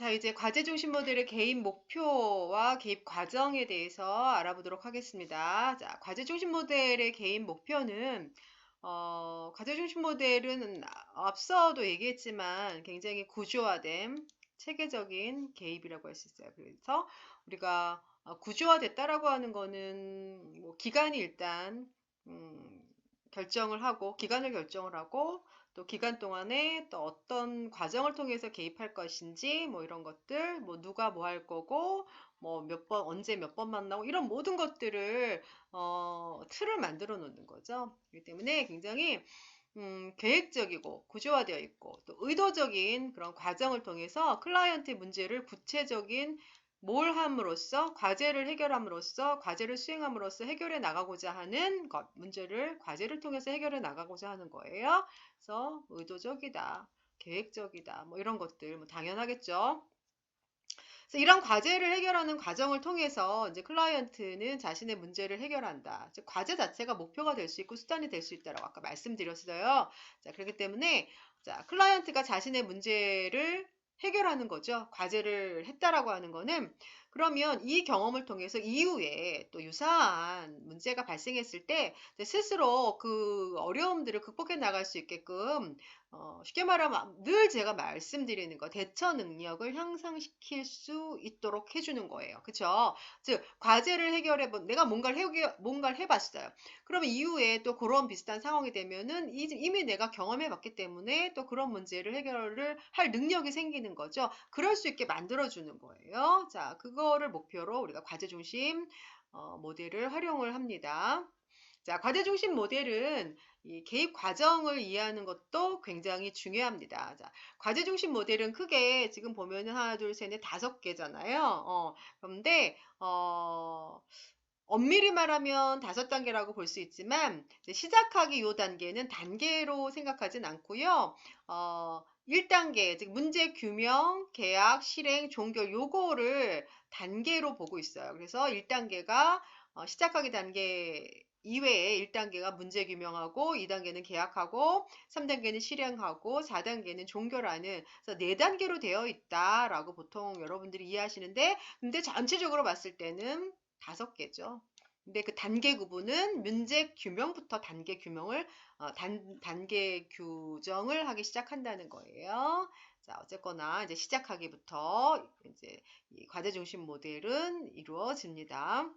자, 이제 과제 중심 모델의 개입 목표와 개입 과정에 대해서 알아보도록 하겠습니다. 자, 과제 중심 모델의 개입 목표는, 과제 중심 모델은 앞서도 얘기했지만 굉장히 구조화된 체계적인 개입이라고 할 수 있어요. 그래서 우리가 구조화됐다라고 하는 거는 뭐 기간이 일단, 기간을 결정을 하고, 또 기간 동안에 또 어떤 과정을 통해서 개입할 것인지 뭐 이런 것들 뭐 누가 뭐 할 거고 뭐 몇 번 언제 몇 번 만나고 이런 모든 것들을 틀을 만들어 놓는 거죠. 그렇기 때문에 굉장히 계획적이고 구조화되어 있고 또 의도적인 그런 과정을 통해서 클라이언트의 문제를 구체적인 뭘 함으로써 과제를 해결함으로써 과제를 수행함으로써 해결해 나가고자 하는 것, 과제를 통해서 해결해 나가고자 하는 거예요. 그래서 의도적이다, 계획적이다, 뭐 이런 것들 뭐 당연하겠죠. 그래서 이런 과제를 해결하는 과정을 통해서 이제 클라이언트는 자신의 문제를 해결한다. 즉 과제 자체가 목표가 될 수 있고 수단이 될 수 있다라고 아까 말씀드렸어요. 자, 그렇기 때문에 자, 클라이언트가 자신의 문제를 해결하는 거죠. 과제를 했다라고 하는 거는 그러면 이 경험을 통해서 이후에 또 유사한 문제가 발생했을 때 스스로 그 어려움들을 극복해 나갈 수 있게끔 쉽게 말하면 늘 제가 말씀드리는 거, 대처 능력을 향상시킬 수 있도록 해주는 거예요. 그쵸? 즉, 과제를 내가 뭔가를 해봤어요. 그러면 이후에 또 그런 비슷한 상황이 되면은 이미 내가 경험해봤기 때문에 또 그런 문제를 해결을 할 능력이 생기는 거죠. 그럴 수 있게 만들어주는 거예요. 자, 그거를 목표로 우리가 과제 중심 모델을 활용을 합니다. 자, 과제 중심 모델은 이 개입 과정을 이해하는 것도 굉장히 중요합니다. 자, 과제 중심 모델은 크게 지금 보면은 하나, 둘, 셋, 넷, 다섯 개잖아요. 그런데, 엄밀히 말하면 다섯 단계라고 볼 수 있지만, 시작하기 요 단계는 단계로 생각하진 않고요. 1단계, 즉, 문제 규명, 계약, 실행, 종결, 요거를 단계로 보고 있어요. 그래서 1단계가 시작하기 단계 이외에 1단계가 문제 규명하고 2단계는 계약하고 3단계는 실행하고 4단계는 종결하는 그래서 4단계로 되어 있다라고 보통 여러분들이 이해하시는데 근데 전체적으로 봤을 때는 5개죠. 근데 그 단계 구분은 문제 규명부터 단계 규정을 하기 시작한다는 거예요. 자, 어쨌거나 이제 시작하기부터 이제 이 과제 중심 모델은 이루어집니다.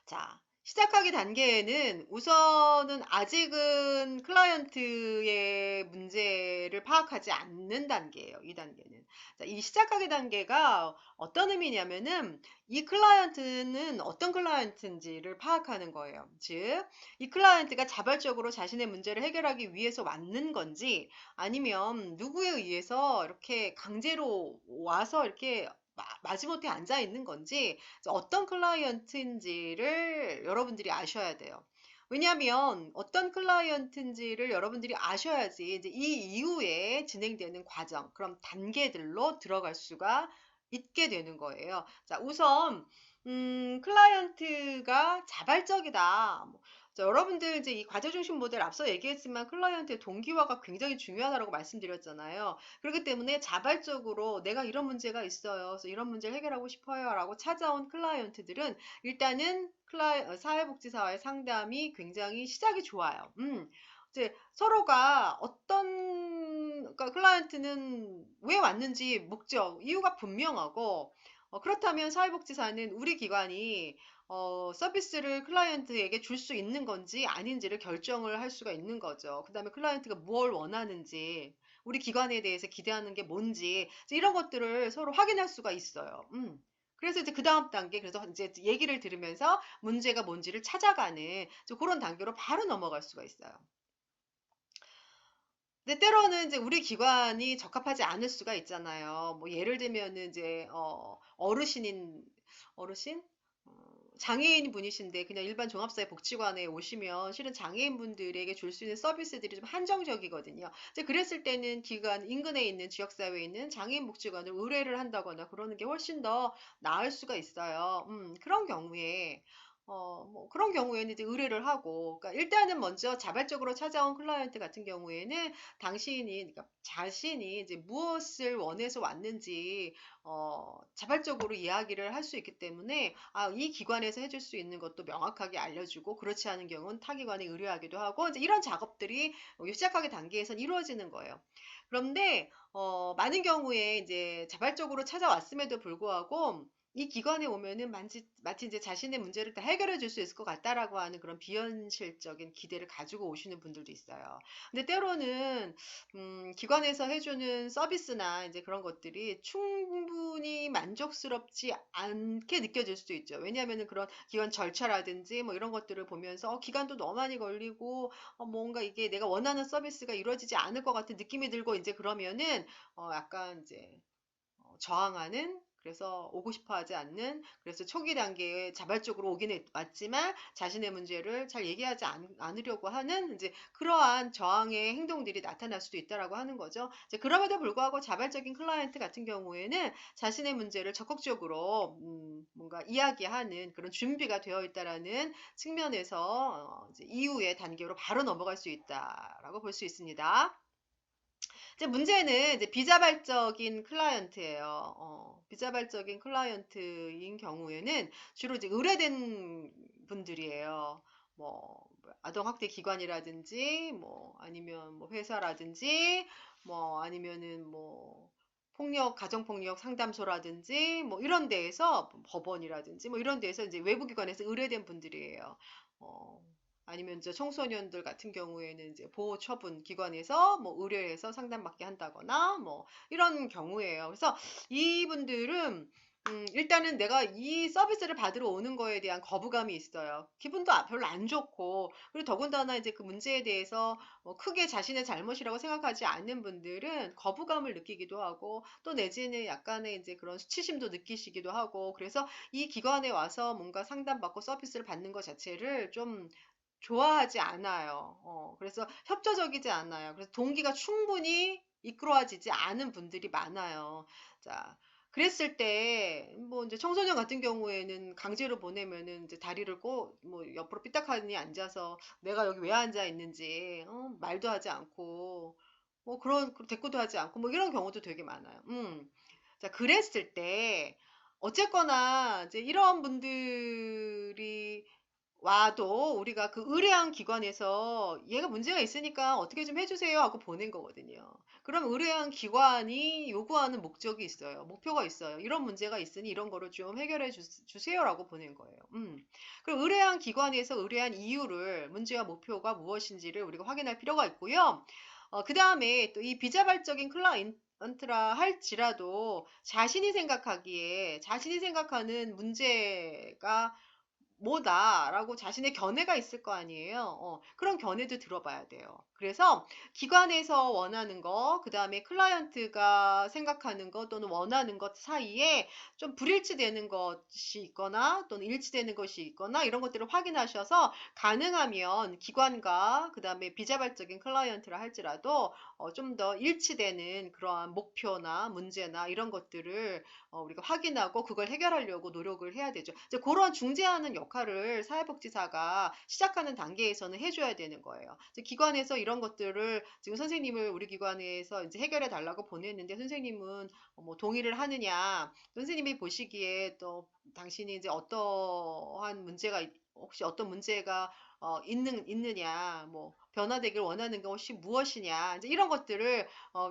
자, 시작하기 단계에는 우선은 아직은 클라이언트의 문제를 파악하지 않는 단계예요. 이 단계는. 자, 이 시작하기 단계가 어떤 의미냐면은 이 클라이언트는 어떤 클라이언트인지를 파악하는 거예요. 즉, 이 클라이언트가 자발적으로 자신의 문제를 해결하기 위해서 왔는 건지 아니면 누구에 의해서 이렇게 강제로 와서 이렇게 마지못해 앉아 있는 건지 어떤 클라이언트인지를 여러분들이 아셔야 돼요. 왜냐하면 어떤 클라이언트인지를 여러분들이 아셔야지 이제 이 이후에 진행되는 과정, 그럼 단계들로 들어갈 수가 있게 되는 거예요. 자, 우선 클라이언트가 자발적이다. 자, 여러분들 이제 이 과제 중심 모델 앞서 얘기했지만 클라이언트의 동기화가 굉장히 중요하다고 말씀드렸잖아요. 그렇기 때문에 자발적으로 내가 이런 문제가 있어요. 그래서 이런 문제를 해결하고 싶어요. 라고 찾아온 클라이언트들은 일단은 사회복지사와의 상담이 굉장히 시작이 좋아요. 이제 서로가 그러니까 클라이언트는 왜 왔는지 목적, 이유가 분명하고 그렇다면 사회복지사는 우리 기관이 서비스를 클라이언트에게 줄 수 있는 건지 아닌지를 결정을 할 수가 있는 거죠. 그 다음에 클라이언트가 뭘 원하는지, 우리 기관에 대해서 기대하는 게 뭔지, 이런 것들을 서로 확인할 수가 있어요. 그래서 이제 그 다음 단계, 그래서 이제 얘기를 들으면서 문제가 뭔지를 찾아가는 그런 단계로 바로 넘어갈 수가 있어요. 근데 때로는 이제 우리 기관이 적합하지 않을 수가 있잖아요. 뭐 예를 들면은 이제 어르신 장애인 분이신데 그냥 일반 종합사회복지관에 오시면 실은 장애인 분들에게 줄 수 있는 서비스들이 좀 한정적이거든요. 이제 그랬을 때는 인근에 있는 지역사회에 있는 장애인 복지관을 의뢰를 한다거나 그러는 게 훨씬 더 나을 수가 있어요. 그런 경우에 뭐 그런 경우에는 이제 의뢰를 하고, 그러니까 일단은 먼저 자발적으로 찾아온 클라이언트 같은 경우에는 그러니까 자신이 이제 무엇을 원해서 왔는지, 자발적으로 이야기를 할 수 있기 때문에, 이 기관에서 해줄 수 있는 것도 명확하게 알려주고, 그렇지 않은 경우는 타 기관에 의뢰하기도 하고, 이제 이런 작업들이 시작하기 단계에선 이루어지는 거예요. 그런데, 많은 경우에 이제 자발적으로 찾아왔음에도 불구하고, 이 기관에 오면은 마치 이제 자신의 문제를 다 해결해 줄 수 있을 것 같다라고 하는 그런 비현실적인 기대를 가지고 오시는 분들도 있어요. 근데 때로는, 기관에서 해주는 서비스나 이제 그런 것들이 충분히 만족스럽지 않게 느껴질 수도 있죠. 왜냐하면은 그런 기관 절차라든지 뭐 이런 것들을 보면서, 기간도 너무 많이 걸리고, 뭔가 이게 내가 원하는 서비스가 이루어지지 않을 것 같은 느낌이 들고, 이제 그러면은, 약간 이제, 저항하는, 그래서 오고 싶어 하지 않는, 그래서 초기 단계에 자발적으로 오긴 왔지만 자신의 문제를 잘 얘기하지 않으려고 하는 이제 그러한 저항의 행동들이 나타날 수도 있다라고 하는 거죠. 이제 그럼에도 불구하고 자발적인 클라이언트 같은 경우에는 자신의 문제를 적극적으로 뭔가 이야기하는 그런 준비가 되어 있다라는 측면에서 이제 이후의 단계로 바로 넘어갈 수 있다라고 볼 수 있습니다. 이제 문제는 이제 비자발적인 클라이언트예요. 비자발적인 클라이언트인 경우에는 주로 이제 의뢰된 분들이에요. 뭐 아동학대 기관이라든지 뭐 아니면 뭐 회사라든지 뭐 아니면은 뭐 가정폭력 상담소라든지 뭐 이런 데에서 법원이라든지 뭐 이런 데에서 이제 외부 기관에서 의뢰된 분들이에요. 어, 아니면 이제 청소년들 같은 경우에는 이제 보호처분 기관에서 뭐 의뢰해서 상담받게 한다거나 뭐 이런 경우예요. 그래서 이분들은 일단은 내가 이 서비스를 받으러 오는 거에 대한 거부감이 있어요. 기분도 별로 안 좋고, 그리고 더군다나 이제 그 문제에 대해서 크게 자신의 잘못이라고 생각하지 않는 분들은 거부감을 느끼기도 하고, 또 내지는 약간의 이제 그런 수치심도 느끼시기도 하고, 그래서 이 기관에 와서 뭔가 상담받고 서비스를 받는 것 자체를 좀 좋아하지 않아요. 그래서 협조적이지 않아요. 그래서 동기가 충분히 이끌어지지 않은 분들이 많아요. 자, 그랬을 때, 뭐, 이제 청소년 같은 경우에는 강제로 보내면은 이제 다리를 뭐, 옆으로 삐딱하니 앉아서 내가 여기 왜 앉아 있는지, 말도 하지 않고, 뭐, 대꾸도 하지 않고, 뭐, 이런 경우도 되게 많아요. 자, 그랬을 때, 어쨌거나, 이제 이런 분들이 와도 우리가 그 의뢰한 기관에서 얘가 문제가 있으니까 어떻게 좀 해주세요 하고 보낸 거거든요. 그럼 의뢰한 기관이 요구하는 목적이 있어요. 목표가 있어요. 이런 문제가 있으니 이런 거를 좀 해결해 주세요라고 보낸 거예요. 그럼 의뢰한 기관에서 의뢰한 이유를, 문제와 목표가 무엇인지를 우리가 확인할 필요가 있고요. 그 다음에 또 이 비자발적인 클라이언트라 할지라도 자신이 생각하는 문제가 뭐다라고 자신의 견해가 있을 거 아니에요. 그런 견해도 들어봐야 돼요. 그래서 기관에서 원하는 거, 그 다음에 클라이언트가 생각하는 것 또는 원하는 것 사이에 좀 불일치되는 것이 있거나 또는 일치되는 것이 있거나 이런 것들을 확인하셔서 가능하면 기관과 그 다음에 비자발적인 클라이언트라 할지라도 좀 더 일치되는 그러한 목표나 문제나 이런 것들을 우리가 확인하고 그걸 해결하려고 노력을 해야 되죠. 이제 그런 중재하는 역할을 사회복지사가 시작하는 단계에서는 해줘야 되는 거예요. 이제 기관에서 이런 것들을 지금 선생님을 우리 기관에서 이제 해결해 달라고 보냈는데 선생님은 뭐 동의를 하느냐, 선생님이 보시기에 또 당신이 이제 혹시 어떤 문제가 있느냐, 뭐 변화되길 원하는 것이 무엇이냐, 이제 이런 것들을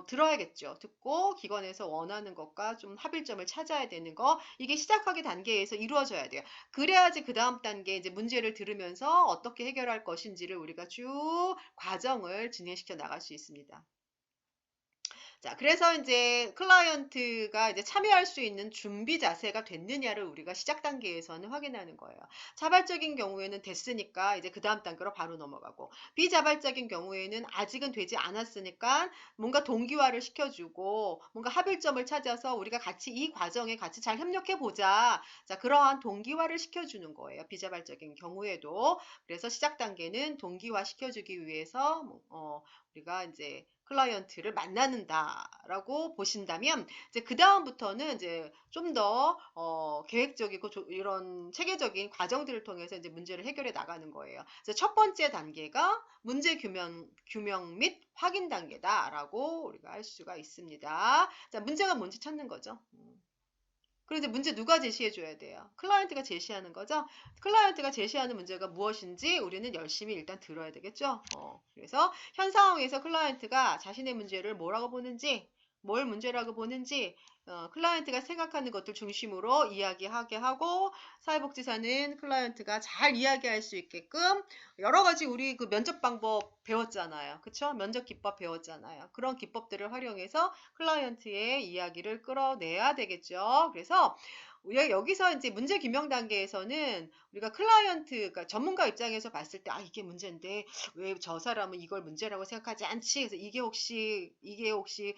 들어야겠죠. 듣고 기관에서 원하는 것과 좀 합일점을 찾아야 되는 거, 이게 시작하기 단계에서 이루어져야 돼요. 그래야지 그 다음 단계 이제 문제를 들으면서 어떻게 해결할 것인지를 우리가 쭉 과정을 진행시켜 나갈 수 있습니다. 자, 그래서 이제 클라이언트가 이제 참여할 수 있는 준비 자세가 됐느냐를 우리가 시작 단계에서는 확인하는 거예요. 자발적인 경우에는 됐으니까 이제 그 다음 단계로 바로 넘어가고, 비자발적인 경우에는 아직은 되지 않았으니까 뭔가 동기화를 시켜주고, 뭔가 합일점을 찾아서 우리가 같이 이 과정에 같이 잘 협력해 보자. 자, 그러한 동기화를 시켜주는 거예요. 비자발적인 경우에도. 그래서 시작 단계는 동기화 시켜주기 위해서, 우리가 이제 클라이언트를 만나는다라고 보신다면 이제 그 다음부터는 이제 좀 더 계획적이고 이런 체계적인 과정들을 통해서 이제 문제를 해결해 나가는 거예요. 그래서 첫 번째 단계가 문제 규명 및 확인 단계다라고 우리가 할 수가 있습니다. 자, 문제가 뭔지 찾는 거죠. 그런데 문제 누가 제시해 줘야 돼요? 클라이언트가 제시하는 거죠? 클라이언트가 제시하는 문제가 무엇인지 우리는 열심히 일단 들어야 되겠죠? 그래서 현 상황에서 클라이언트가 자신의 문제를 뭐라고 보는지, 뭘 문제라고 보는지, 클라이언트가 생각하는 것들 중심으로 이야기하게 하고, 사회복지사는 클라이언트가 잘 이야기할 수 있게끔 여러 가지 우리 그 면접 방법 배웠잖아요. 그쵸? 면접 기법 배웠잖아요. 그런 기법들을 활용해서 클라이언트의 이야기를 끌어내야 되겠죠. 그래서 여기서 이제 문제 규명 단계에서는 우리가 클라이언트, 그러니까 전문가 입장에서 봤을 때, 아, 이게 문제인데, 왜 저 사람은 이걸 문제라고 생각하지 않지? 그래서 이게 혹시,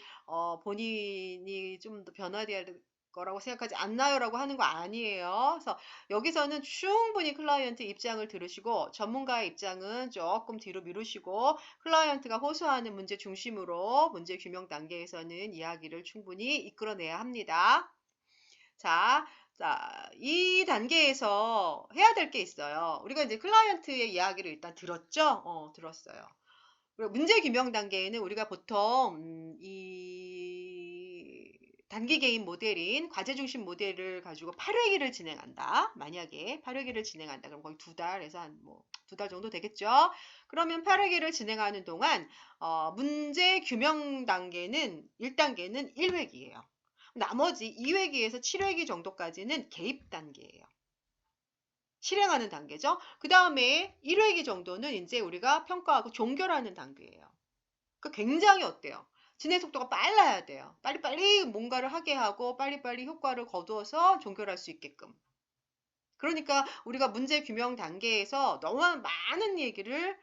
본인이 좀 더 변화돼야 될 거라고 생각하지 않나요? 라고 하는 거 아니에요. 그래서 여기서는 충분히 클라이언트 입장을 들으시고, 전문가의 입장은 조금 뒤로 미루시고, 클라이언트가 호소하는 문제 중심으로 문제 규명 단계에서는 이야기를 충분히 이끌어내야 합니다. 자, 이 단계에서 해야 될 게 있어요. 우리가 이제 클라이언트의 이야기를 일단 들었죠? 들었어요. 그리고 문제 규명 단계에는 우리가 보통 이 단기 개인 모델인 과제 중심 모델을 가지고 8회기를 진행한다. 만약에 8회기를 진행한다. 그럼 거의 2달에서 한 뭐 2달 정도 되겠죠. 그러면 8회기를 진행하는 동안 문제 규명 단계는 1단계는 1회기예요. 나머지 2회기에서 7회기 정도까지는 개입 단계예요. 실행하는 단계죠. 그 다음에 1회기 정도는 이제 우리가 평가하고 종결하는 단계예요. 그 굉장히 어때요? 진행 속도가 빨라야 돼요. 빨리빨리 뭔가를 하게 하고 빨리빨리 효과를 거두어서 종결할 수 있게끔. 그러니까 우리가 문제 규명 단계에서 너무 많은 얘기를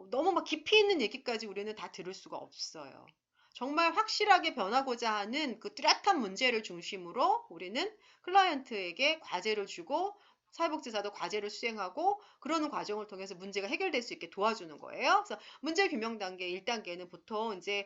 너무 막 깊이 있는 얘기까지 우리는 다 들을 수가 없어요. 정말 확실하게 변하고자 하는 그 뚜렷한 문제를 중심으로 우리는 클라이언트에게 과제를 주고 사회복지사도 과제를 수행하고 그러는 과정을 통해서 문제가 해결될 수 있게 도와주는 거예요. 그래서 문제 규명 단계 1단계는 보통 이제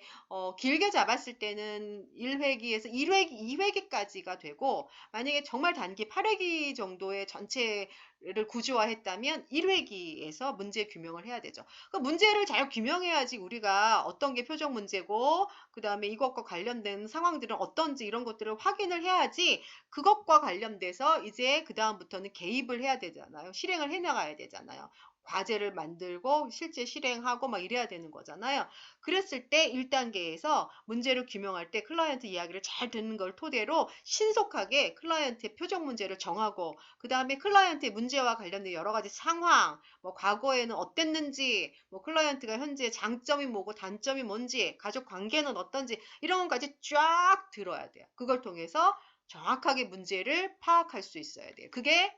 길게 잡았을 때는 1회기에서 1회기, 2회기까지가 되고 만약에 정말 단기 8회기 정도의 전체를 구조화했다면 1회기에서 문제 규명을 해야 되죠. 그 문제를 잘 규명해야지 우리가 어떤 게 표적 문제고 그 다음에 이것과 관련된 상황들은 어떤지 이런 것들을 확인을 해야지 그것과 관련돼서 이제 그 다음부터는 개입을 해야 되잖아요. 실행을 해나가야 되잖아요. 과제를 만들고 실제 실행하고 막 이래야 되는 거잖아요. 그랬을 때 1단계에서 문제를 규명할 때 클라이언트 이야기를 잘 듣는 걸 토대로 신속하게 클라이언트의 표적 문제를 정하고 그 다음에 클라이언트의 문제와 관련된 여러 가지 상황, 뭐 과거에는 어땠는지, 뭐 클라이언트가 현재 장점이 뭐고 단점이 뭔지, 가족 관계는 어떤지 이런 것까지 쫙 들어야 돼요. 그걸 통해서 정확하게 문제를 파악할 수 있어야 돼요. 그게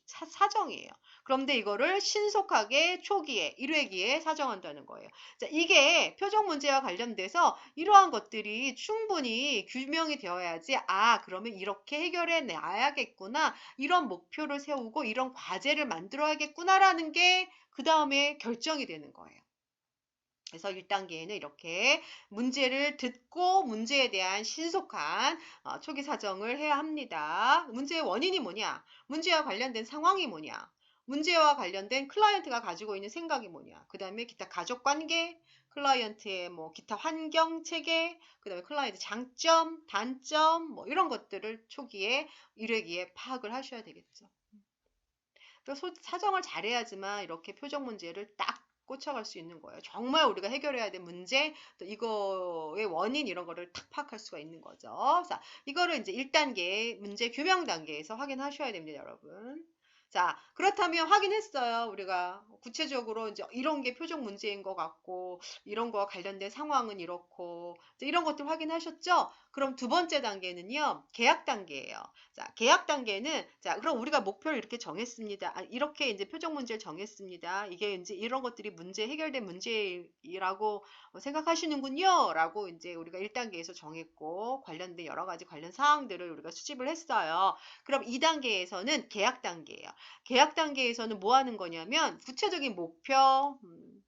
사정이에요. 그런데 이거를 신속하게 초기에 1회기에 사정한다는 거예요. 자, 이게 표적 문제와 관련돼서 이러한 것들이 충분히 규명이 되어야지 그러면 이렇게 해결해 놔야겠구나. 이런 목표를 세우고 이런 과제를 만들어야겠구나라는 게 그 다음에 결정이 되는 거예요. 그래서 1단계에는 이렇게 문제를 듣고 문제에 대한 신속한 초기 사정을 해야 합니다. 문제의 원인이 뭐냐? 문제와 관련된 상황이 뭐냐? 문제와 관련된 클라이언트가 가지고 있는 생각이 뭐냐? 그 다음에 기타 가족 관계, 클라이언트의 뭐 기타 환경 체계, 그 다음에 클라이언트 장점, 단점, 뭐 이런 것들을 초기에 1회기에 파악을 하셔야 되겠죠. 그래서 사정을 잘해야지만 이렇게 표적 문제를 딱 꽂혀갈 수 있는 거예요. 정말 우리가 해결해야 될 문제, 또 이거의 원인 이런 거를 탁 파악할 수가 있는 거죠. 자, 이거를 이제 1단계 문제 규명 단계에서 확인하셔야 됩니다, 여러분. 자, 그렇다면 확인했어요. 우리가 구체적으로 이제 이런 게 표적 문제인 것 같고, 이런 거와 관련된 상황은 이렇고, 이런 것들 확인하셨죠? 그럼 두 번째 단계는요, 계약 단계예요. 자, 계약 단계는, 자, 그럼 우리가 목표를 이렇게 정했습니다. 이렇게 이제 표적 문제를 정했습니다. 이게 이제 이런 것들이 해결된 문제라고 생각하시는군요. 라고 이제 우리가 1단계에서 정했고, 관련된 여러 가지 관련 사항들을 우리가 수집을 했어요. 그럼 2단계에서는 계약 단계예요. 계약 단계에서는 뭐 하는 거냐면 구체적인 목표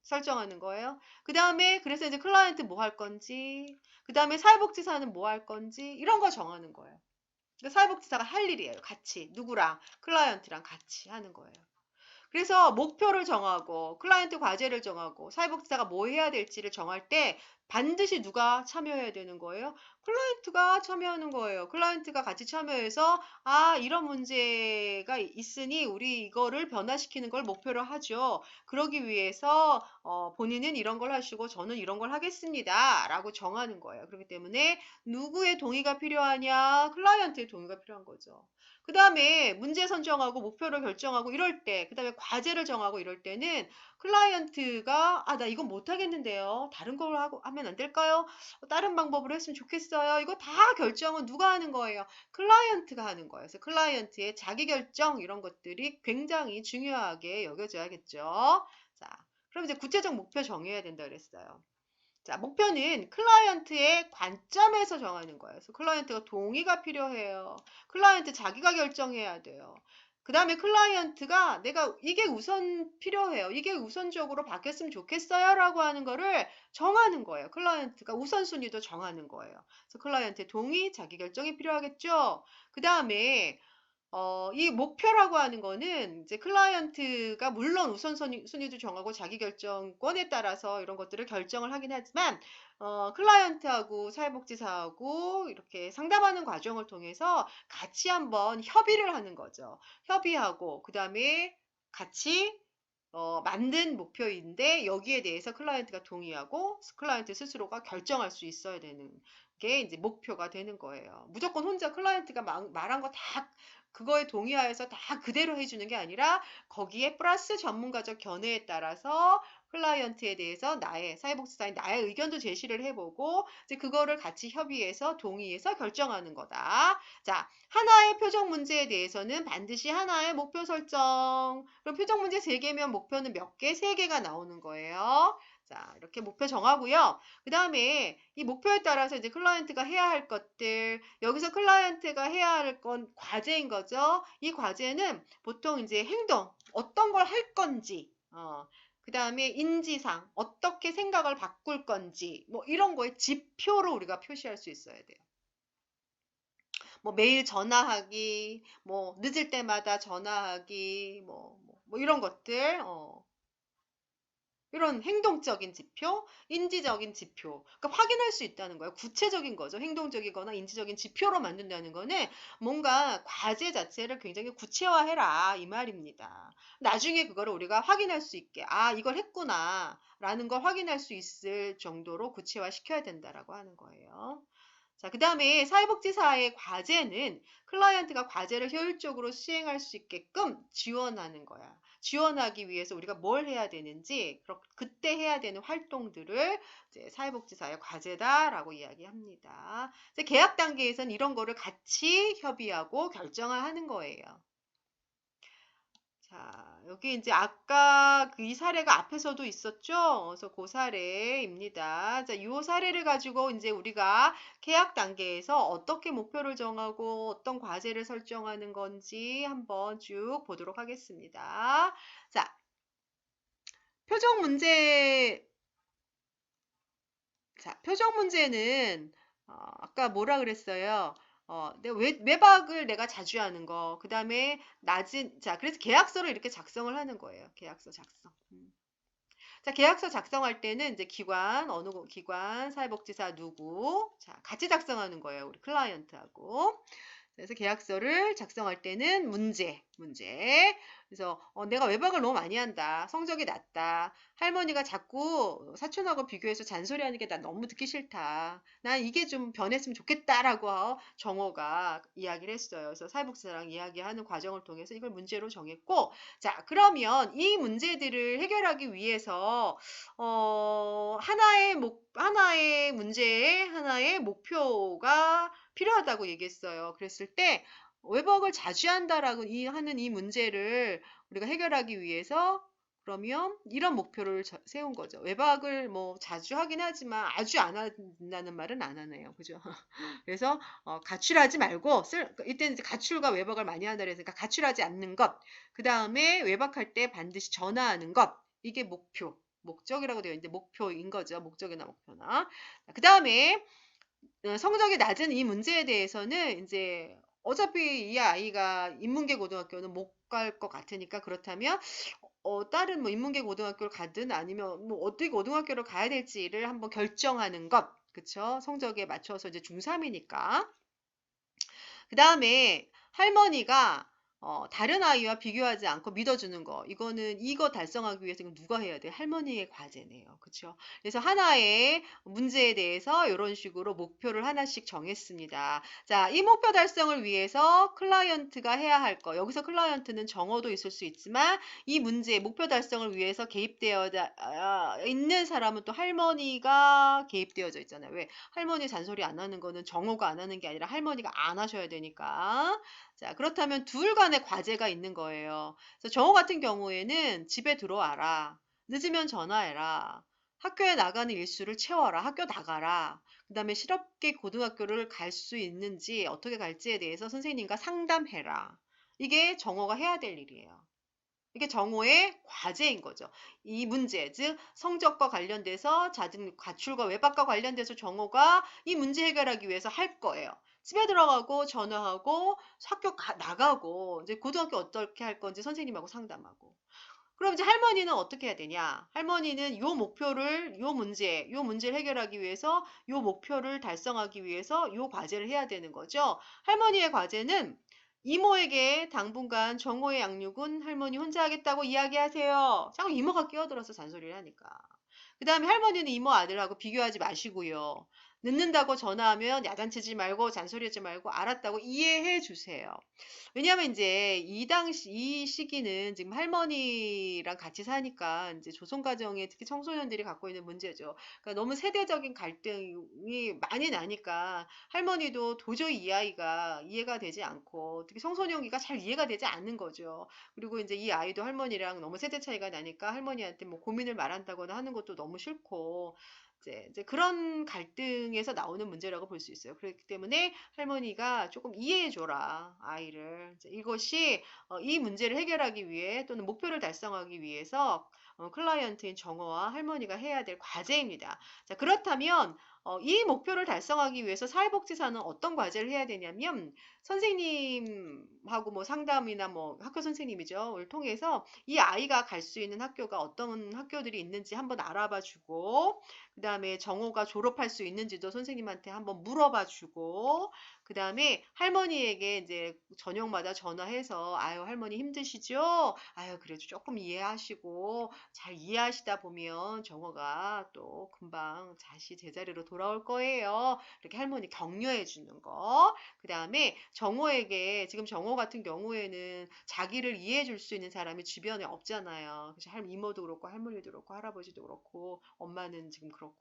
설정하는 거예요. 그 다음에 그래서 이제 클라이언트 뭐 할 건지, 그 다음에 사회복지사는 뭐 할 건지 이런 거 정하는 거예요. 그러니까 사회복지사가 할 일이에요. 같이 누구랑 클라이언트랑 같이 하는 거예요. 그래서 목표를 정하고 클라이언트 과제를 정하고 사회복지사가 뭐 해야 될지를 정할 때 반드시 누가 참여해야 되는 거예요? 클라이언트가 참여하는 거예요. 클라이언트가 같이 참여해서 아, 이런 문제가 있으니 우리 이거를 변화시키는 걸 목표로 하죠. 그러기 위해서 본인은 이런 걸 하시고 저는 이런 걸 하겠습니다. 라고 정하는 거예요. 그렇기 때문에 누구의 동의가 필요하냐? 클라이언트의 동의가 필요한 거죠. 그 다음에 문제 선정하고 목표를 결정하고 이럴 때, 그 다음에 과제를 정하고 이럴 때는 클라이언트가 아, 나 이건 못하겠는데요. 다른 걸 하면 안 될까요? 다른 방법으로 했으면 좋겠어요. 이거 다 결정은 누가 하는 거예요? 클라이언트가 하는 거예요. 그래서 클라이언트의 자기결정 이런 것들이 굉장히 중요하게 여겨져야겠죠. 자, 그럼 이제 구체적 목표 정해야 된다 그랬어요. 자, 목표는 클라이언트의 관점에서 정하는 거예요. 그래서 클라이언트가 동의가 필요해요. 클라이언트 자기가 결정해야 돼요. 그 다음에 클라이언트가 내가 이게 우선 필요해요. 이게 우선적으로 바뀌었으면 좋겠어요. 라고 하는 거를 정하는 거예요. 클라이언트가 우선순위도 정하는 거예요. 그래서 클라이언트의 동의, 자기 결정이 필요하겠죠. 그 다음에 이 목표라고 하는 거는 이제 클라이언트가 물론 우선순위도 정하고 자기결정권에 따라서 이런 것들을 결정을 하긴 하지만 클라이언트하고 사회복지사하고 이렇게 상담하는 과정을 통해서 같이 한번 협의를 하는 거죠. 협의하고 그 다음에 같이 만든 목표인데 여기에 대해서 클라이언트가 동의하고 클라이언트 스스로가 결정할 수 있어야 되는 게 이제 목표가 되는 거예요. 무조건 혼자 클라이언트가 말한 거 다 그거에 동의하여서 다 그대로 해주는 게 아니라 거기에 플러스 전문가적 견해에 따라서 클라이언트에 대해서 사회복지사인 나의 의견도 제시를 해보고 이제 그거를 같이 협의해서 동의해서 결정하는 거다. 자, 하나의 표적 문제에 대해서는 반드시 하나의 목표 설정. 그럼 표적 문제 3개면 목표는 몇 개? 3개가 나오는 거예요. 자, 이렇게 목표 정하고요. 그 다음에 이 목표에 따라서 이제 클라이언트가 해야 할 것들, 여기서 클라이언트가 해야 할 건 과제인 거죠. 이 과제는 보통 이제 행동, 어떤 걸 할 건지, 그 다음에 인지상, 어떻게 생각을 바꿀 건지, 뭐 이런 거에 지표로 우리가 표시할 수 있어야 돼요. 뭐 매일 전화하기, 뭐 늦을 때마다 전화하기, 뭐 이런 것들, 이런 행동적인 지표, 인지적인 지표, 그러니까 확인할 수 있다는 거예요. 구체적인 거죠. 행동적이거나 인지적인 지표로 만든다는 거는 뭔가 과제 자체를 굉장히 구체화해라 이 말입니다. 나중에 그거를 우리가 확인할 수 있게 아 이걸 했구나 라는 걸 확인할 수 있을 정도로 구체화시켜야 된다라고 하는 거예요. 자, 그 다음에 사회복지사의 과제는 클라이언트가 과제를 효율적으로 수행할 수 있게끔 지원하는 거야. 지원하기 위해서 우리가 뭘 해야 되는지, 그때 해야 되는 활동들을 이제 사회복지사의 과제다라고 이야기합니다. 이제 계약 단계에서는 이런 거를 같이 협의하고 결정을 하는 거예요. 자, 여기 이제 아까 이 사례가 앞에서도 있었죠? 그래서 그 사례입니다. 자, 이 사례를 가지고 이제 우리가 계약 단계에서 어떻게 목표를 정하고 어떤 과제를 설정하는 건지 한번 쭉 보도록 하겠습니다. 자, 표적 문제. 자, 표적 문제는 아까 뭐라 그랬어요? 외박을 내가 자주 하는 거. 그 다음에 자, 그래서 계약서를 이렇게 작성을 하는 거예요. 계약서 작성. 자, 계약서 작성할 때는 이제 어느 기관, 사회복지사 누구, 자, 같이 작성하는 거예요. 우리 클라이언트하고. 그래서 계약서를 작성할 때는 문제. 그래서 내가 외박을 너무 많이 한다. 성적이 낮다. 할머니가 자꾸 사촌하고 비교해서 잔소리하는 게 난 너무 듣기 싫다. 난 이게 좀 변했으면 좋겠다라고 정호가 이야기를 했어요. 그래서 사회복지사랑 이야기하는 과정을 통해서 이걸 문제로 정했고, 자, 그러면 이 문제들을 해결하기 위해서 하나의 문제에 하나의 목표가 필요하다고 얘기했어요. 그랬을 때 외박을 자주 한다라고 하는 이 문제를 우리가 해결하기 위해서 그러면 이런 목표를 세운 거죠. 외박을 뭐 자주 하긴 하지만 아주 안 한다는 말은 안 하네요. 그죠? 그래서 가출하지 말고 이때는 이제 가출과 외박을 많이 한다 그랬으니까 가출하지 않는 것. 그다음에 외박할 때 반드시 전화하는 것. 이게 목적이라고 되어 있는데 목표인 거죠. 목적이나 목표나. 그다음에 성적이 낮은 이 문제에 대해서는 이제 어차피 이 아이가 인문계 고등학교는 못 갈 것 같으니까 그렇다면 다른 뭐 인문계 고등학교를 가든 아니면 뭐 어떻게 고등학교를 가야 될지를 한번 결정하는 것. 그쵸? 성적에 맞춰서 이제 중3이니까. 그 다음에 할머니가 다른 아이와 비교하지 않고 믿어주는 거. 이거 달성하기 위해서 이건 누가 해야 돼? 할머니의 과제네요. 그쵸? 그래서 하나의 문제에 대해서 이런 식으로 목표를 하나씩 정했습니다. 자, 이 목표 달성을 위해서 클라이언트가 해야 할 거. 여기서 클라이언트는 정어도 있을 수 있지만 이 문제, 목표 달성을 위해서 개입되어 있는 사람은 또 할머니가 개입되어져 있잖아요. 왜? 할머니 잔소리 안 하는 거는 정호가 안 하는 게 아니라 할머니가 안 하셔야 되니까. 자, 그렇다면 둘 간의 과제가 있는 거예요. 그래서 정호 같은 경우에는 집에 들어와라. 늦으면 전화해라. 학교에 나가는 일수를 채워라. 학교 나가라. 그 다음에 실업계 고등학교를 갈 수 있는지 어떻게 갈지에 대해서 선생님과 상담해라. 이게 정호가 해야 될 일이에요. 이게 정오의 과제인 거죠. 이 문제, 즉 성적과 관련돼서 잦은 가출과 외박과 관련돼서 정오가 이 문제 해결하기 위해서 할 거예요. 집에 들어가고 전화하고 학교 나가고 이제 고등학교 어떻게 할 건지 선생님하고 상담하고. 그럼 이제 할머니는 어떻게 해야 되냐? 할머니는 요 문제를 해결하기 위해서 요 목표를 달성하기 위해서 요 과제를 해야 되는 거죠. 할머니의 과제는 이모에게 당분간 정호의 양육은 할머니 혼자 하겠다고 이야기하세요. 자꾸 이모가 끼어들어서 잔소리를 하니까. 그 다음에 할머니는 이모 아들하고 비교하지 마시고요. 늦는다고 전화하면 야단치지 말고 잔소리하지 말고 알았다고 이해해 주세요. 왜냐면 이제 이 시기는 지금 할머니랑 같이 사니까 이제 조선 가정에 특히 청소년들이 갖고 있는 문제죠. 그러니까 너무 세대적인 갈등이 많이 나니까 할머니도 도저히 이 아이가 이해가 되지 않고 특히 청소년기가 잘 이해가 되지 않는 거죠. 그리고 이제 이 아이도 할머니랑 너무 세대 차이가 나니까 할머니한테 뭐 고민을 말한다거나 하는 것도 너무 싫고 이제 그런 갈등에서 나오는 문제라고 볼 수 있어요. 그렇기 때문에 할머니가 조금 이해해줘라, 아이를. 이것이 이 문제를 해결하기 위해 또는 목표를 달성하기 위해서 클라이언트인 정어와 할머니가 해야 될 과제입니다. 자, 그렇다면 이 목표를 달성하기 위해서 사회복지사는 어떤 과제를 해야 되냐면 선생님하고 뭐 상담이나 뭐 학교 선생님이죠. 를 통해서 이 아이가 갈 수 있는 학교가 어떤 학교들이 있는지 한번 알아봐 주고 그 다음에 정호가 졸업할 수 있는지도 선생님한테 한번 물어봐 주고, 그 다음에 할머니에게 이제 저녁마다 전화해서, 아유, 할머니 힘드시죠? 아유, 그래도 조금 이해하시고, 잘 이해하시다 보면 정호가 또 금방 다시 제자리로 돌아올 거예요. 이렇게 할머니 격려해 주는 거. 그 다음에 정호에게, 지금 정호 같은 경우에는 자기를 이해해 줄 수 있는 사람이 주변에 없잖아요. 그래서 이모도 그렇고, 할머니도 그렇고, 할아버지도 그렇고, 엄마는 지금 그렇고.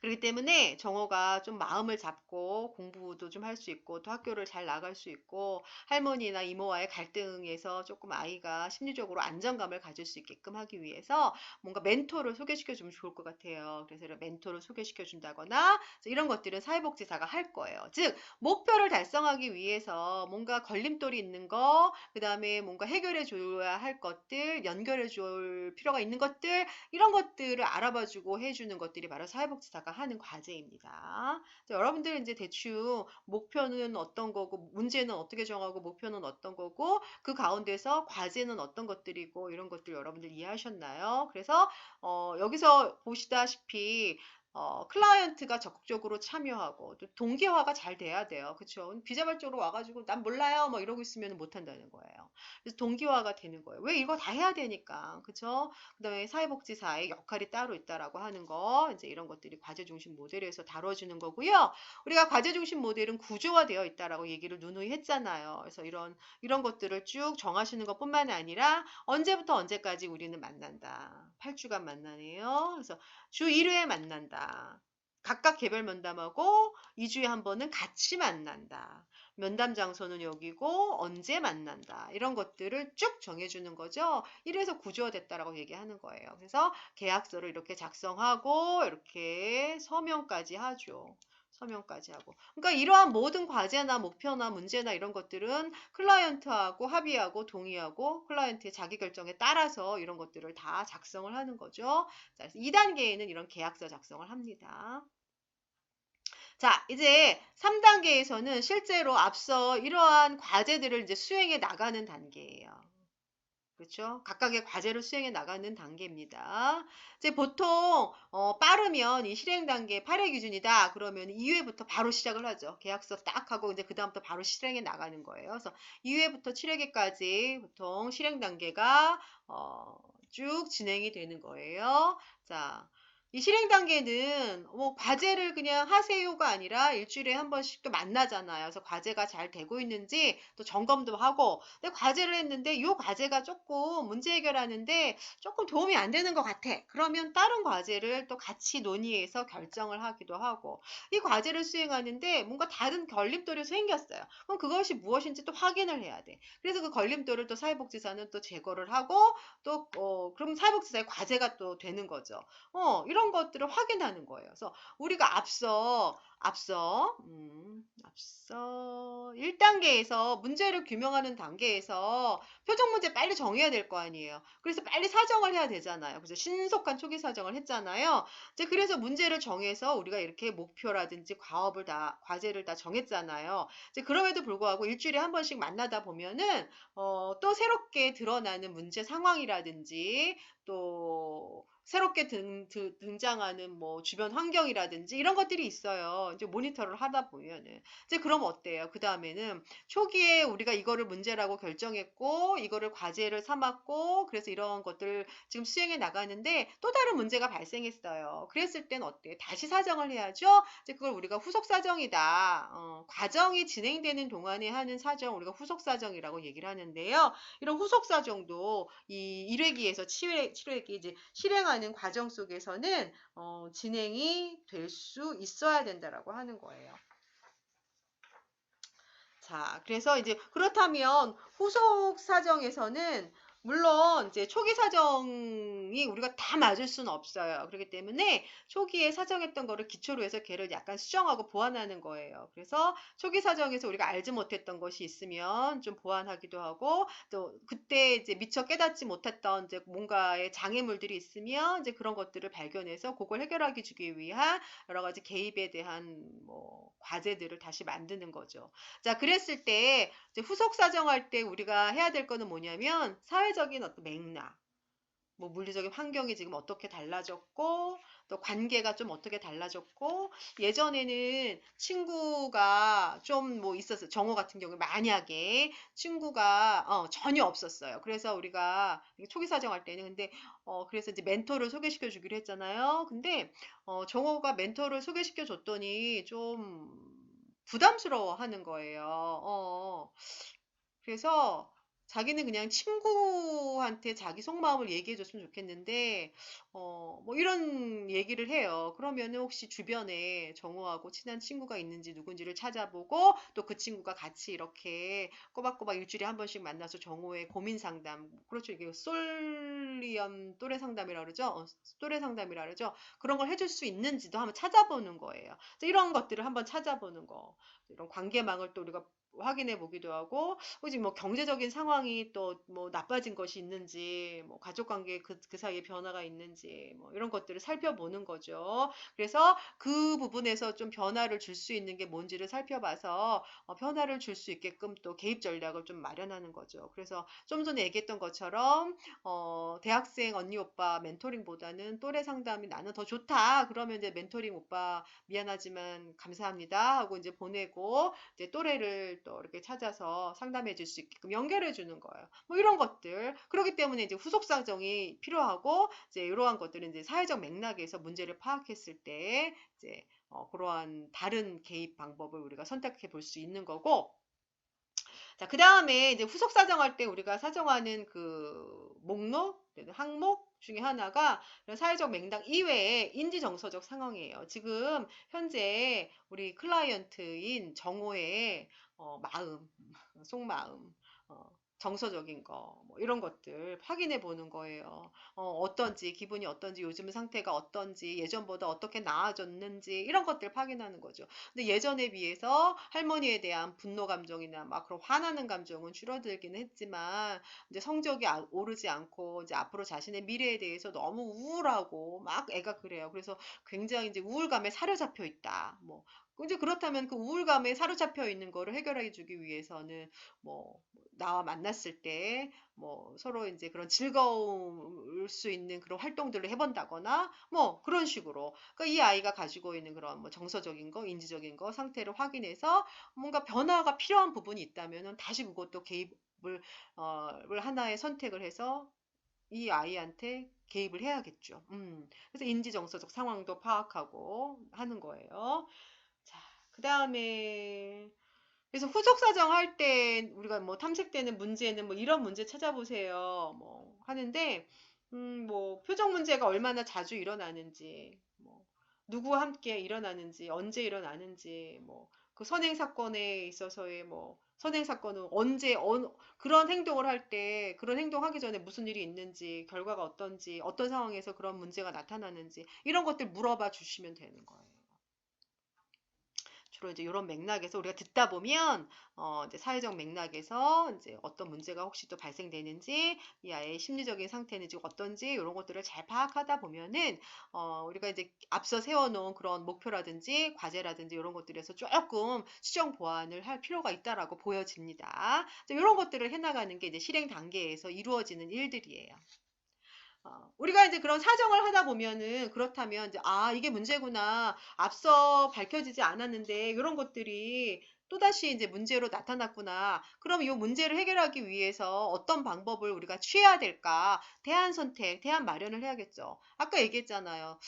그렇기 때문에 정호가 좀 마음을 잡고 공부도 좀 할 수 있고 또 학교를 잘 나갈 수 있고 할머니나 이모와의 갈등에서 조금 아이가 심리적으로 안정감을 가질 수 있게끔 하기 위해서 뭔가 멘토를 소개시켜 주면 좋을 것 같아요. 그래서 이런 멘토를 소개시켜 준다거나 이런 것들은 사회복지사가 할 거예요. 즉 목표를 달성하기 위해서 뭔가 걸림돌이 있는 거, 그 다음에 뭔가 해결해 줘야 할 것들, 연결해 줄 필요가 있는 것들 이런 것들을 알아봐주고 해주는 것들이 바로 사회복지사가 하는 과제입니다. 여러분들은 이제 대충 목표는 어떤 거고, 문제는 어떻게 정하고, 목표는 어떤 거고, 그 가운데서 과제는 어떤 것들이고, 이런 것들 여러분들 이해하셨나요? 그래서, 여기서 보시다시피, 클라이언트가 적극적으로 참여하고 또 동기화가 잘 돼야 돼요. 그쵸? 비자발적으로 와가지고 난 몰라요 뭐 이러고 있으면 못한다는 거예요. 그래서 동기화가 되는 거예요. 왜 이거 다 해야 되니까. 그쵸? 그다음에 사회복지사의 역할이 따로 있다라고 하는 거, 이제 이런 것들이 과제 중심 모델에서 다뤄지는 거고요. 우리가 과제 중심 모델은 구조화되어 있다라고 얘기를 누누이 했잖아요. 그래서 이런 것들을 쭉 정하시는 것뿐만 아니라 언제부터 언제까지 우리는 만난다. 8주간 만나네요. 그래서 주 1회 만난다. 각각 개별 면담하고 2주에 한 번은 같이 만난다. 면담 장소는 여기고 언제 만난다. 이런 것들을 쭉 정해주는 거죠. 이래서 구조화됐다라고 얘기하는 거예요. 그래서 계약서를 이렇게 작성하고 이렇게 서명까지 하죠. 서명까지 하고. 그러니까 이러한 모든 과제나 목표나 문제나 이런 것들은 클라이언트하고 합의하고 동의하고 클라이언트의 자기 결정에 따라서 이런 것들을 다 작성을 하는 거죠. 자, 그래서 2단계에는 이런 계약서 작성을 합니다. 자, 이제 3단계에서는 실제로 앞서 이러한 과제들을 이제 수행해 나가는 단계예요. 그렇죠? 각각의 과제를 수행해 나가는 단계입니다. 이제 보통 빠르면 이 실행 단계 8회 기준이다. 그러면 2회부터 바로 시작을 하죠. 계약서 딱 하고 이제 그다음부터 바로 실행해 나가는 거예요. 그래서 2회부터 7회까지 보통 실행 단계가 쭉 진행이 되는 거예요. 자, 이 실행 단계는 뭐 과제를 그냥 하세요가 아니라 일주일에 한 번씩 또 만나잖아요. 그래서 과제가 잘 되고 있는지 또 점검도 하고, 근데 과제를 했는데 이 과제가 조금 문제 해결하는데 조금 도움이 안 되는 것 같아. 그러면 다른 과제를 또 같이 논의해서 결정을 하기도 하고, 이 과제를 수행하는데 뭔가 다른 걸림돌이 생겼어요. 그럼 그것이 무엇인지 또 확인을 해야 돼. 그래서 그 걸림돌을 또 사회복지사는 또 제거를 하고 또 그럼 사회복지사의 과제가 또 되는 거죠. 이런 것들을 확인하는 거예요. 그래서 우리가 앞서 1단계에서 문제를 규명하는 단계에서 표적 문제 빨리 정해야 될 거 아니에요. 그래서 빨리 사정을 해야 되잖아요. 그래서 신속한 초기 사정을 했잖아요. 이제 그래서 문제를 정해서 우리가 이렇게 목표라든지 과제를 다 정했잖아요. 이제 그럼에도 불구하고 일주일에 한 번씩 만나다 보면은 또 새롭게 드러나는 문제 상황이라든지 또 새롭게 등장하는 뭐 주변 환경이라든지 이런 것들이 있어요. 이제 모니터를 하다 보면은. 이제 그럼 어때요? 그 다음에는 초기에 우리가 이거를 문제라고 결정했고, 이거를 과제를 삼았고, 그래서 이런 것들을 지금 수행해 나가는데 또 다른 문제가 발생했어요. 그랬을 땐 어때? 다시 사정을 해야죠? 이제 그걸 우리가 후속 사정이다. 과정이 진행되는 동안에 하는 사정, 우리가 후속 사정이라고 얘기를 하는데요. 이런 후속 사정도 이 1회기에서 7회기 이제 실행하는 과정 속에서는 진행이 될 수 있어야 된다라고 하는 거예요. 자, 그래서 이제 그렇다면 후속 사정에서는 물론 이제 초기 사정이 우리가 다 맞을 수는 없어요. 그렇기 때문에 초기에 사정했던 거를 기초로 해서 걔를 약간 수정하고 보완하는 거예요. 그래서 초기 사정에서 우리가 알지 못했던 것이 있으면 좀 보완하기도 하고 또 그때 이제 미처 깨닫지 못했던 이제 뭔가의 장애물들이 있으면 이제 그런 것들을 발견해서 그걸 해결하기 주기 위한 여러 가지 개입에 대한 뭐 과제들을 다시 만드는 거죠. 자, 그랬을 때 이제 후속 사정할 때 우리가 해야 될 거는 뭐냐면 사회적인 어떤 맥락, 뭐 물리적인 환경이 지금 어떻게 달라졌고 또 관계가 좀 어떻게 달라졌고 예전에는 친구가 좀 뭐 있었어요. 정호 같은 경우에 만약에 친구가 전혀 없었어요. 그래서 우리가 초기 사정할 때는 근데 그래서 이제 멘토를 소개시켜 주기로 했잖아요. 근데 정호가 멘토를 소개시켜 줬더니 좀 부담스러워 하는 거예요. 그래서 자기는 그냥 친구한테 자기 속마음을 얘기해 줬으면 좋겠는데, 뭐 이런 얘기를 해요. 그러면은 혹시 주변에 정호하고 친한 친구가 있는지 누군지를 찾아보고, 또 그 친구가 같이 이렇게 꼬박꼬박 일주일에 한 번씩 만나서 정호의 고민 상담, 그렇죠. 이게 솔리언 또래 상담이라 그러죠. 또래 상담이라 그러죠. 그런 걸 해줄 수 있는지도 한번 찾아보는 거예요. 그래서 이런 것들을 한번 찾아보는 거. 이런 관계망을 또 우리가 확인해 보기도 하고, 혹시 뭐 경제적인 상황이 또 뭐 나빠진 것이 있는지, 뭐 가족 관계 그 사이에 변화가 있는지, 뭐 이런 것들을 살펴보는 거죠. 그래서 그 부분에서 좀 변화를 줄 수 있는 게 뭔지를 살펴봐서 변화를 줄 수 있게끔 또 개입 전략을 좀 마련하는 거죠. 그래서 좀 전에 얘기했던 것처럼 대학생 언니 오빠 멘토링보다는 또래 상담이 나는 더 좋다. 그러면 이제 멘토링 오빠 미안하지만 감사합니다 하고 이제 보내고 이제 또래를 또 이렇게 찾아서 상담해 줄 수 있게끔 연결해 주는 거예요. 뭐 이런 것들. 그렇기 때문에 이제 후속 사정이 필요하고 이제 이러한 것들은 이제 사회적 맥락에서 문제를 파악했을 때 이제 그러한 다른 개입 방법을 우리가 선택해 볼 수 있는 거고 자, 그 다음에 이제 후속 사정할 때 우리가 사정하는 그 목록, 항목 중에 하나가 이런 사회적 맥락 이외에 인지정서적 상황이에요. 지금 현재 우리 클라이언트인 정호의 마음, 속마음, 어, 정서적인 거, 뭐 이런 것들 확인해 보는 거예요. 어떤지, 기분이 어떤지, 요즘 상태가 어떤지, 예전보다 어떻게 나아졌는지, 이런 것들 확인하는 거죠. 근데 예전에 비해서 할머니에 대한 분노 감정이나 막 그런 화나는 감정은 줄어들기는 했지만, 이제 성적이 오르지 않고, 이제 앞으로 자신의 미래에 대해서 너무 우울하고, 막 애가 그래요. 그래서 굉장히 이제 우울감에 사로잡혀 있다. 뭐, 이제 그렇다면 그 우울감에 사로잡혀 있는 거를 해결해 주기 위해서는 뭐 나와 만났을 때 뭐 서로 이제 그런 즐거울 수 있는 그런 활동들을 해본다거나 뭐 그런 식으로 그러니까 이 아이가 가지고 있는 그런 뭐 정서적인 거, 인지적인 거 상태를 확인해서 뭔가 변화가 필요한 부분이 있다면은 다시 그것도 개입을 하나의 선택을 해서 이 아이한테 개입을 해야겠죠. 그래서 인지정서적 상황도 파악하고 하는 거예요. 자, 그 다음에 그래서 후속 사정할 때 우리가 뭐 탐색되는 문제는 뭐 이런 문제 찾아보세요. 뭐 하는데 뭐 표정 문제가 얼마나 자주 일어나는지, 뭐 누구와 함께 일어나는지, 언제 일어나는지, 뭐 그 선행 사건에 있어서의 뭐 선행 사건은 언제 그런 행동을 할 때 그런 행동하기 전에 무슨 일이 있는지, 결과가 어떤지, 어떤 상황에서 그런 문제가 나타나는지 이런 것들 물어봐 주시면 되는 거예요. 주로 이제 이런 맥락에서 우리가 듣다 보면 이제 사회적 맥락에서 이제 어떤 문제가 혹시 또 발생되는지 이 아이의 심리적인 상태는 지금 어떤지 이런 것들을 잘 파악하다 보면은 우리가 이제 앞서 세워놓은 그런 목표라든지 과제라든지 이런 것들에서 조금 수정 보완을 할 필요가 있다라고 보여집니다. 이런 것들을 해나가는 게 이제 실행 단계에서 이루어지는 일들이에요. 우리가 이제 그런 사정을 하다 보면은 그렇다면 이제 아 이게 문제구나 앞서 밝혀지지 않았는데 이런 것들이 또다시 이제 문제로 나타났구나. 그럼 이 문제를 해결하기 위해서 어떤 방법을 우리가 취해야 될까? 대안 선택, 대안 마련을 해야겠죠. 아까 얘기했잖아요.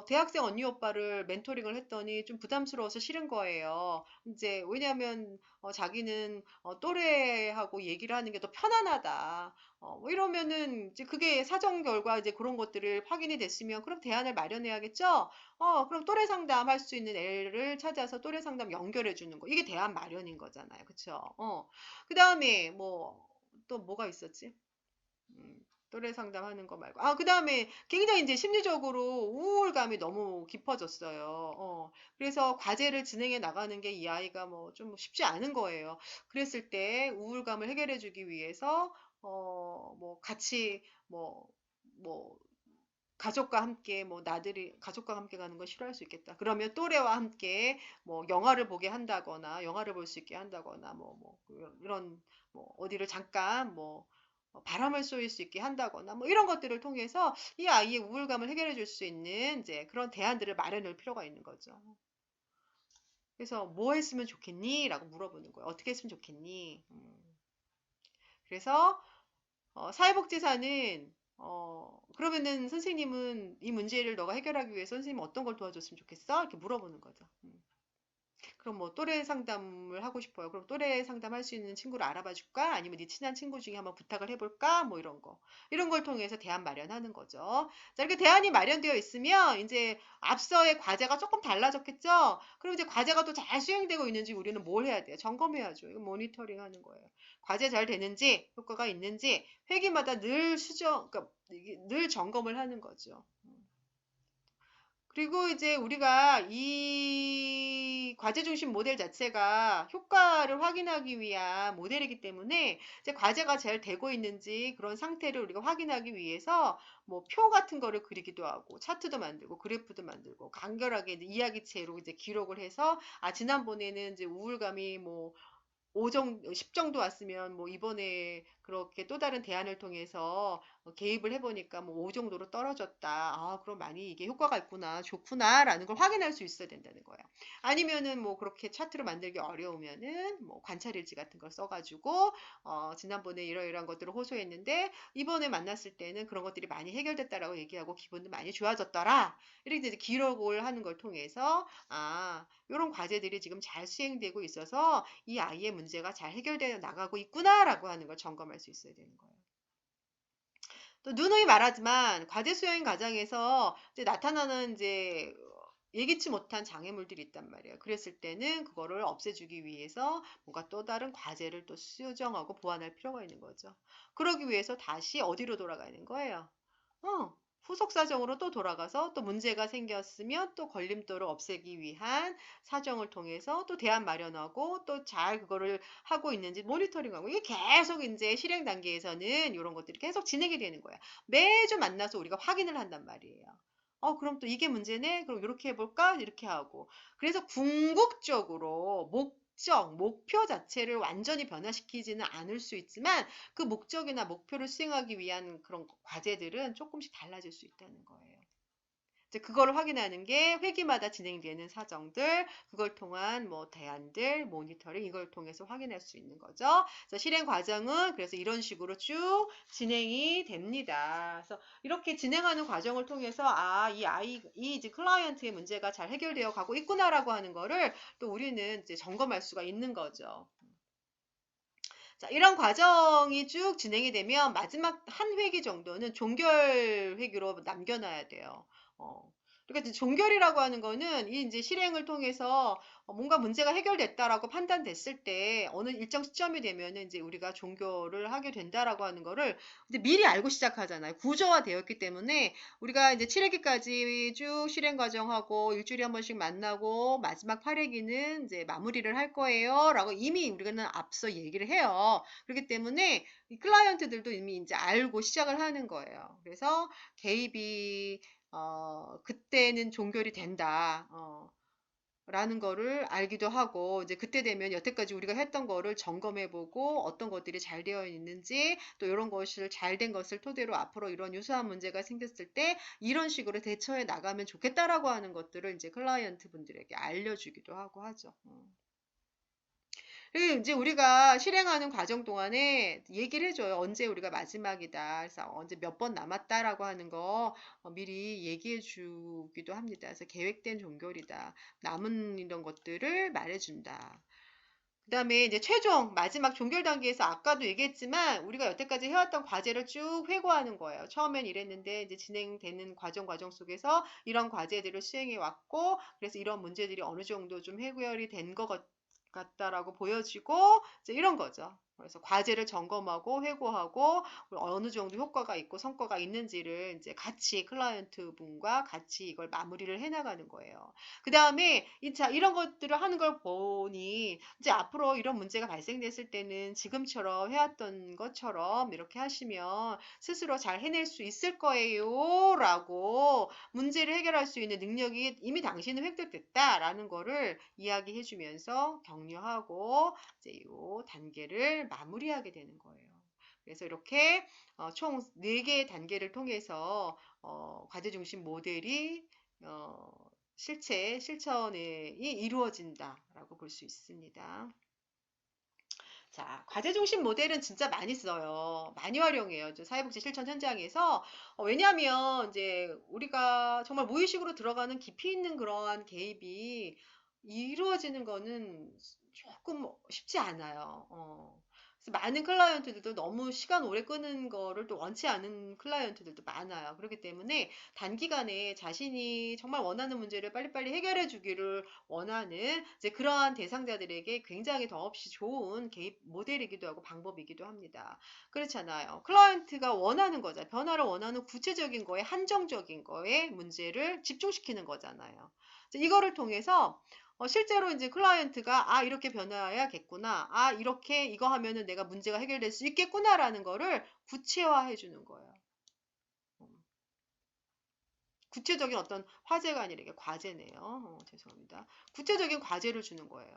대학생 언니 오빠를 멘토링을 했더니 좀 부담스러워서 싫은 거예요. 이제 왜냐하면 자기는 또래하고 얘기를 하는 게 더 편안하다. 뭐 이러면은 이제 그게 사정 결과 이제 그런 것들을 확인이 됐으면 그럼 대안을 마련해야겠죠? 그럼 또래 상담 할 수 있는 애를 찾아서 또래 상담 연결해 주는 거. 이게 대안 마련인 거잖아요. 그쵸? 그다음에 뭐 또 뭐가 있었지? 음, 또래 상담하는 거 말고. 그다음에 굉장히 이제 심리적으로 우울감이 너무 깊어졌어요. 그래서 과제를 진행해 나가는 게 이 아이가 뭐 좀 쉽지 않은 거예요. 그랬을 때 우울감을 해결해 주기 위해서 뭐 같이 뭐 가족과 함께 뭐 나들이 가족과 함께 가는 건 싫어할 수 있겠다. 그러면 또래와 함께 뭐 영화를 보게 한다거나 영화를 볼 수 있게 한다거나 뭐 이런 뭐 어디를 잠깐 뭐 바람을 쏘일 수 있게 한다거나 뭐 이런 것들을 통해서 이 아이의 우울감을 해결해 줄 수 있는 이제 그런 대안들을 마련할 필요가 있는 거죠. 그래서 뭐 했으면 좋겠니? 라고 물어보는 거예요. 어떻게 했으면 좋겠니? 그래서 사회복지사는 그러면은 선생님은 이 문제를 너가 해결하기 위해서 선생님 어떤 걸 도와줬으면 좋겠어? 이렇게 물어보는 거죠. 그럼 뭐 또래 상담을 하고 싶어요. 그럼 또래 상담할 수 있는 친구를 알아봐 줄까? 아니면 네 친한 친구 중에 한번 부탁을 해볼까? 뭐 이런 거. 이런 걸 통해서 대안 마련하는 거죠. 자, 이렇게 대안이 마련되어 있으면 이제 앞서의 과제가 조금 달라졌겠죠? 그럼 이제 과제가 또 잘 수행되고 있는지 우리는 뭘 해야 돼요? 점검해야죠. 이거 모니터링 하는 거예요. 과제 잘 되는지, 효과가 있는지 회기마다 늘 그러니까 이게 늘 점검을 하는 거죠. 그리고 이제 우리가 이 과제 중심 모델 자체가 효과를 확인하기 위한 모델이기 때문에 이제 과제가 잘 되고 있는지 그런 상태를 우리가 확인하기 위해서 뭐 표 같은 거를 그리기도 하고 차트도 만들고 그래프도 만들고 간결하게 이제 이야기체로 이제 기록을 해서 지난번에는 이제 우울감이 뭐 10 정도 왔으면 뭐 이번에 그렇게 또 다른 대안을 통해서 개입을 해보니까 뭐 5 정도로 떨어졌다. 아, 그럼 많이 이게 효과가 있구나, 좋구나라는 걸 확인할 수 있어야 된다는 거예요. 아니면은 뭐 그렇게 차트를 만들기 어려우면은 뭐 관찰일지 같은 걸 써가지고 지난번에 이러이러한 것들을 호소했는데 이번에 만났을 때는 그런 것들이 많이 해결됐다라고 얘기하고 기분도 많이 좋아졌더라. 이렇게 이제 기록을 하는 걸 통해서 이런 과제들이 지금 잘 수행되고 있어서 이 아이의 문제가 잘 해결되어 나가고 있구나라고 하는 걸 점검할 수 있어야 되는 거예요. 또 누누이 말하지만 과제 수행 과정에서 이제 나타나는 이제 예기치 못한 장애물들이 있단 말이에요. 그랬을 때는 그거를 없애주기 위해서 뭔가 또 다른 과제를 또 수정하고 보완할 필요가 있는 거죠. 그러기 위해서 다시 어디로 돌아가는 거예요? 후속 사정으로 또 돌아가서 또 문제가 생겼으면 또 걸림돌을 없애기 위한 사정을 통해서 또 대안 마련하고 또 잘 그거를 하고 있는지 모니터링하고 이게 계속 이제 실행 단계에서는 이런 것들이 계속 진행이 되는 거야. 매주 만나서 우리가 확인을 한단 말이에요. 그럼 또 이게 문제네? 그럼 이렇게 해볼까? 이렇게 하고. 그래서 궁극적으로 목표 자체를 완전히 변화시키지는 않을 수 있지만 그 목적이나 목표를 수행하기 위한 그런 과제들은 조금씩 달라질 수 있다는 거예요. 이제 그거를 확인하는 게 회기마다 진행되는 사정들, 그걸 통한 뭐 대안들, 모니터링 이걸 통해서 확인할 수 있는 거죠. 그래서 실행 과정은 그래서 이런 식으로 쭉 진행이 됩니다. 그래서 이렇게 진행하는 과정을 통해서 이 이제 클라이언트의 문제가 잘 해결되어 가고 있구나라고 하는 거를 또 우리는 이제 점검할 수가 있는 거죠. 자, 이런 과정이 쭉 진행이 되면 마지막 한 회기 정도는 종결 회기로 남겨놔야 돼요. 어. 그러니까 이제 종결이라고 하는 거는 이 이제 실행을 통해서 뭔가 문제가 해결됐다라고 판단됐을 때 어느 일정 시점이 되면은 이제 우리가 종결을 하게 된다라고 하는 거를 이제 미리 알고 시작하잖아요. 구조화되어 있기 때문에 우리가 이제 7회기까지 쭉 실행 과정하고 일주일에 한 번씩 만나고 마지막 8회기는 이제 마무리를 할 거예요라고 이미 우리는 앞서 얘기를 해요. 그렇기 때문에 이 클라이언트들도 이미 이제 알고 시작을 하는 거예요. 그래서 개입이 그때는 종결이 된다. 라는 거를 알기도 하고 이제 그때 되면 여태까지 우리가 했던 거를 점검해 보고 어떤 것들이 잘 되어 있는지 또 이런 것을 잘 된 것을 토대로 앞으로 이런 유사한 문제가 생겼을 때 이런 식으로 대처해 나가면 좋겠다라고 하는 것들을 이제 클라이언트 분들에게 알려주기도 하고 하죠. 그리고 이제 우리가 실행하는 과정 동안에 얘기를 해줘요. 언제 우리가 마지막이다. 그래서 언제 몇 번 남았다라고 하는 거 미리 얘기해 주기도 합니다. 그래서 계획된 종결이다. 남은 이런 것들을 말해준다. 그 다음에 이제 최종 마지막 종결 단계에서 아까도 얘기했지만 우리가 여태까지 해왔던 과제를 쭉 회고하는 거예요. 처음엔 이랬는데 이제 진행되는 과정 속에서 이런 과제들을 수행해 왔고 그래서 이런 문제들이 어느 정도 좀 해결이 된 것 같다라고 보여지고 이제 이런 거죠. 그래서 과제를 점검하고 회고하고 어느 정도 효과가 있고 성과가 있는지를 이제 같이 클라이언트 분과 같이 이걸 마무리를 해나가는 거예요. 그 다음에 이런 것들을 하는 걸 보니 이제 앞으로 이런 문제가 발생됐을 때는 지금처럼 해왔던 것처럼 이렇게 하시면 스스로 잘 해낼 수 있을 거예요. 라고 문제를 해결할 수 있는 능력이 이미 당신은 획득됐다라는 거를 이야기해 주면서 격려하고 이제 이 단계를 마무리하게 되는 거예요. 그래서 이렇게 총 4개의 단계를 통해서 과제 중심 모델이 실천이 이루어진다라고 볼 수 있습니다. 자, 과제 중심 모델은 진짜 많이 써요. 많이 활용해요. 사회복지 실천 현장에서. 왜냐하면 이제 우리가 정말 무의식으로 들어가는 깊이 있는 그러한 개입이 이루어지는 거는 조금 쉽지 않아요. 그래서 많은 클라이언트들도 너무 시간 오래 끄는 거를 또 원치 않은 클라이언트들도 많아요. 그렇기 때문에 단기간에 자신이 정말 원하는 문제를 빨리빨리 해결해 주기를 원하는 이제 그러한 대상자들에게 굉장히 더없이 좋은 개입 모델이기도 하고 방법이기도 합니다. 그렇잖아요. 클라이언트가 원하는 거죠. 변화를 원하는 구체적인 거에 한정적인 거에 문제를 집중시키는 거잖아요. 이거를 통해서 실제로 이제 클라이언트가 이렇게 변화해야겠구나. 이렇게 이거 하면은 내가 문제가 해결될 수 있겠구나라는 거를 구체화해 주는 거예요. 구체적인 어떤 화제가 아니라 이게 과제네요. 죄송합니다. 구체적인 과제를 주는 거예요.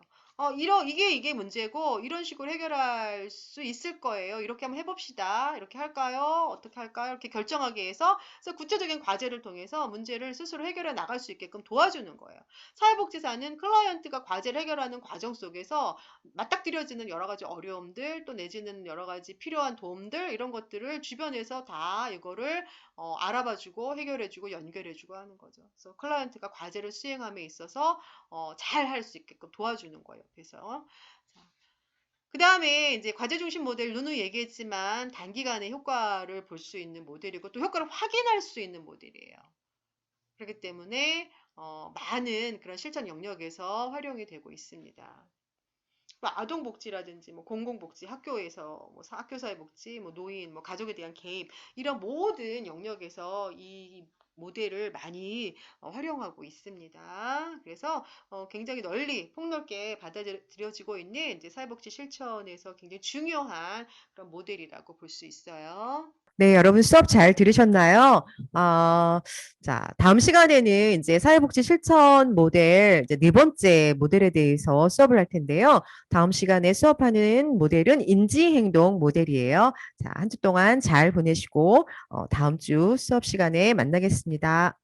이게 문제고, 이런 식으로 해결할 수 있을 거예요. 이렇게 한번 해봅시다. 이렇게 할까요? 어떻게 할까요? 이렇게 결정하기 위해서, 그래서 구체적인 과제를 통해서 문제를 스스로 해결해 나갈 수 있게끔 도와주는 거예요. 사회복지사는 클라이언트가 과제를 해결하는 과정 속에서 맞닥뜨려지는 여러 가지 어려움들, 또 내지는 여러 가지 필요한 도움들, 이런 것들을 주변에서 다 이거를 알아봐주고 해결해주고 연결해주고 하는 거죠. 그래서 클라이언트가 과제를 수행함에 있어서 잘 할 수 있게끔 도와주는 거예요. 그래서 그 다음에 이제 과제 중심 모델 누누이 얘기했지만 단기간에 효과를 볼 수 있는 모델이고 또 효과를 확인할 수 있는 모델이에요. 그렇기 때문에 많은 그런 실천 영역에서 활용이 되고 있습니다. 뭐 아동복지라든지 뭐 공공복지, 학교에서 뭐 학교 사회복지, 뭐 노인, 뭐 가족에 대한 개입 이런 모든 영역에서 이 모델을 많이 활용하고 있습니다. 그래서 굉장히 널리 폭넓게 받아들여지고 있는 이제 사회복지 실천에서 굉장히 중요한 그런 모델이라고 볼 수 있어요. 네, 여러분 수업 잘 들으셨나요? 어, 자, 다음 시간에는 이제 사회복지 실천 모델, 이제 네 번째 모델에 대해서 수업을 할 텐데요. 다음 시간에 수업하는 모델은 인지행동 모델이에요. 자, 한 주 동안 잘 보내시고, 다음 주 수업 시간에 만나겠습니다.